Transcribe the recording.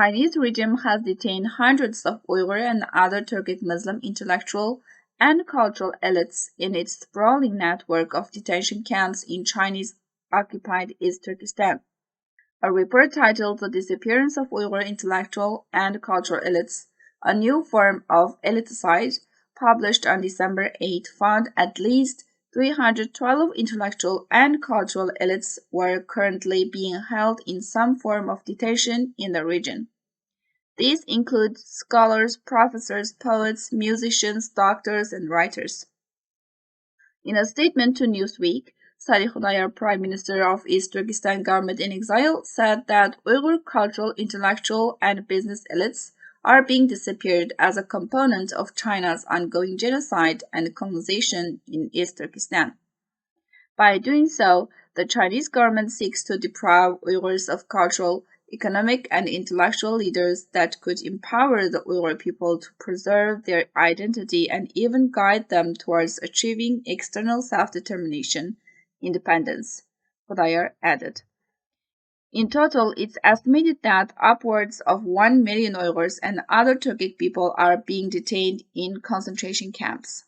Chinese regime has detained hundreds of Uyghur and other Turkic Muslim intellectual and cultural elites in its sprawling network of detention camps in Chinese-occupied East Turkestan. A report titled The Disappearance of Uyghur Intellectual and Cultural Elites, a New Form of Eliticide, published on December 8, found at least 312 intellectual and cultural elites were currently being held in some form of detention in the region. These include scholars, professors, poets, musicians, doctors, and writers. In a statement to Newsweek, Salih Khodayar, Prime Minister of East Turkistan Government-in-Exile, said that Uyghur cultural, intellectual, and business elites are being disappeared as a component of China's ongoing genocide and colonization in East Turkestan. By doing so, the Chinese government seeks to deprive Uyghurs of cultural, economic, and intellectual leaders that could empower the Uyghur people to preserve their identity and even guide them towards achieving external self-determination, independence, Khodayar added. In total, it's estimated that upwards of 1 million Uyghurs and other Turkic people are being detained in concentration camps.